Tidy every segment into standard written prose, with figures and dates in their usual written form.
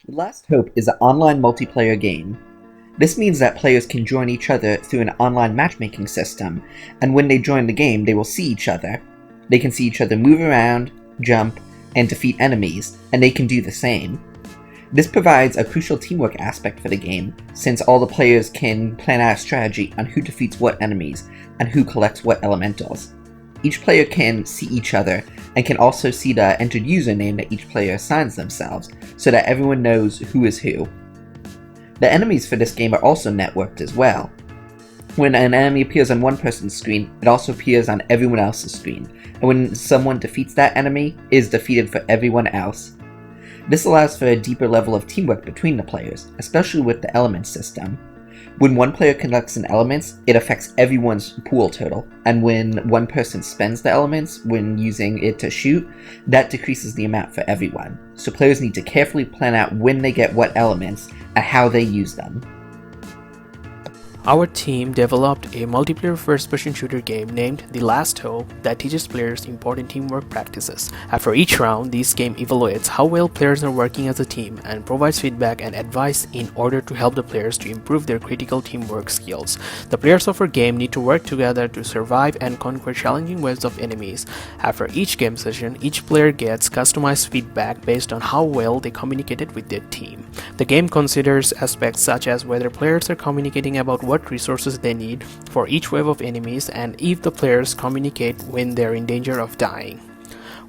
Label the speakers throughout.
Speaker 1: The Last Hope is an online multiplayer game. This means that players can join each other through an online matchmaking system, and when they join the game, they will see each other. They can see each other move around, jump, and defeat enemies, and they can do the same. This provides a crucial teamwork aspect for the game, since all the players can plan out a strategy on who defeats what enemies and who collects what elementals. Each player can see each other and can also see the entered username that each player assigns themselves, so that everyone knows who is who. The enemies for this game are also networked as well. When an enemy appears on one person's screen, it also appears on everyone else's screen, and when someone defeats that enemy, it is defeated for everyone else. This allows for a deeper level of teamwork between the players, especially with the element system. When one player collects an element, it affects everyone's pool total, and when one person spends the elements when using it to shoot, that decreases the amount for everyone. So players need to carefully plan out when they get what elements and how they use them.
Speaker 2: Our team developed a multiplayer first-person shooter game named The Last Hope that teaches players important teamwork practices. After each round, this game evaluates how well players are working as a team and provides feedback and advice in order to help the players to improve their critical teamwork skills. The players of our game need to work together to survive and conquer challenging waves of enemies. After each game session, each player gets customized feedback based on how well they communicated with their team. The game considers aspects such as whether players are communicating about what resources they need for each wave of enemies and if the players communicate when they're in danger of dying.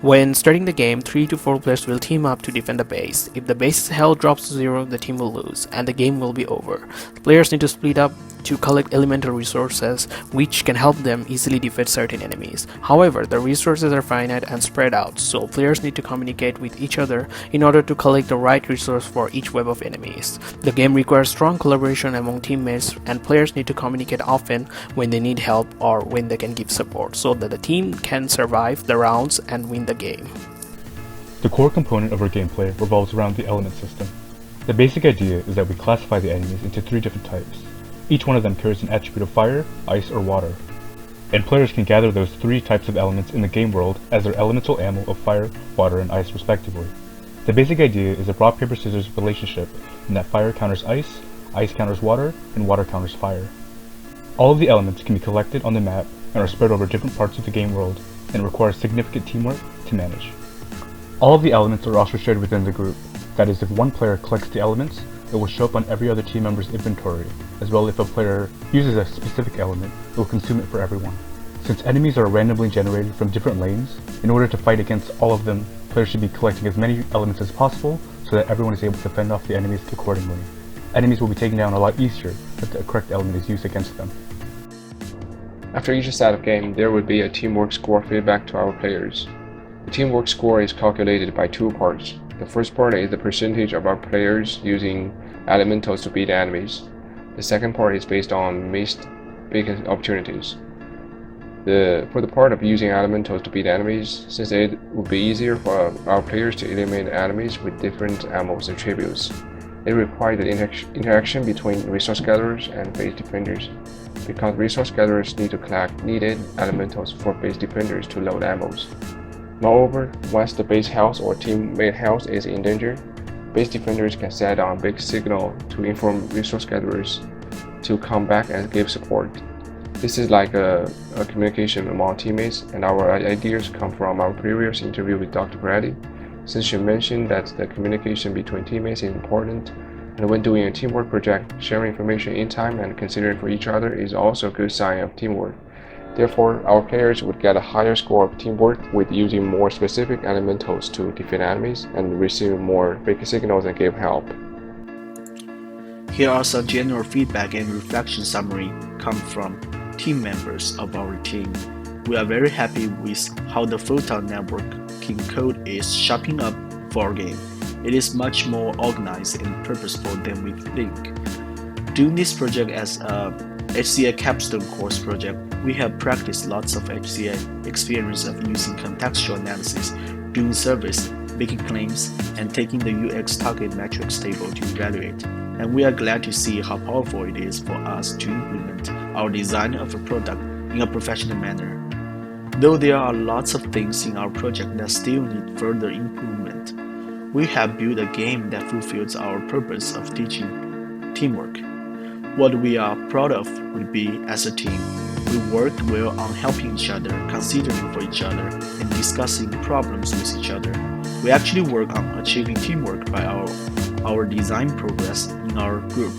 Speaker 2: When starting the game, 3 to 4 players will team up to defend the base. If the base's health drops to 0, the team will lose, and the game will be over. Players need to split up to collect elemental resources, which can help them easily defeat certain enemies. However, the resources are finite and spread out, so players need to communicate with each other in order to collect the right resource for each wave of enemies. The game requires strong collaboration among teammates, and players need to communicate often when they need help or when they can give support, so that the team can survive the rounds and win the game.
Speaker 3: The core component of our gameplay revolves around the element system. The basic idea is that we classify the enemies into 3 different types. Each one of them carries an attribute of fire, ice, or water, and players can gather those 3 types of elements in the game world as their elemental ammo of fire, water, and ice respectively. The basic idea is a rock, paper, scissors relationship in that fire counters ice counters water, and water counters fire. All of the elements can be collected on the map and are spread over different parts of the game world and require significant teamwork to manage. All of the elements are also shared within the group. That is, if one player collects the elements, it will show up on every other team member's inventory, as well if a player uses a specific element, it will consume it for everyone. Since enemies are randomly generated from different lanes, in order to fight against all of them, players should be collecting as many elements as possible so that everyone is able to fend off the enemies accordingly. Enemies will be taken down a lot easier if the correct element is used against them.
Speaker 4: After each set of game, there would be a teamwork score feedback to our players. The teamwork score is calculated by 2 parts. The first part is the percentage of our players using elementals to beat enemies. The second part is based on missed big opportunities. For the part of using elementals to beat enemies, since it would be easier for our players to eliminate enemies with different ammos attributes, it required the interaction between resource gatherers and base defenders, because resource gatherers need to collect needed elementals for base defenders to load ammos. Moreover, once the base health or teammate health is in danger, base defenders can set on big signal to inform resource gatherers to come back and give support. This is like a communication among teammates, and our ideas come from our previous interview with Dr. Brady, since she mentioned that the communication between teammates is important, and when doing a teamwork project, sharing information in time and considering for each other is also a good sign of teamwork. Therefore, our players would get a higher score of teamwork with using more specific elementals to defeat enemies and receive more big signals and give help.
Speaker 5: Here are some general feedback and reflection summary come from team members of our team. We are very happy with how the Photon networking code is shaping up for our game. It is much more organized and purposeful than we think. Doing this project as a HCA capstone course project, we have practiced lots of HCA experience of using contextual analysis, doing surveys, making claims, and taking the UX target metrics table to evaluate. And we are glad to see how powerful it is for us to implement our design of a product in a professional manner. Though there are lots of things in our project that still need further improvement, We have built a game that fulfills our purpose of teaching teamwork. What we are proud of would be as a team, we work well on helping each other, considering for each other, and discussing problems with each other. We actually work on achieving teamwork by our design progress in our group.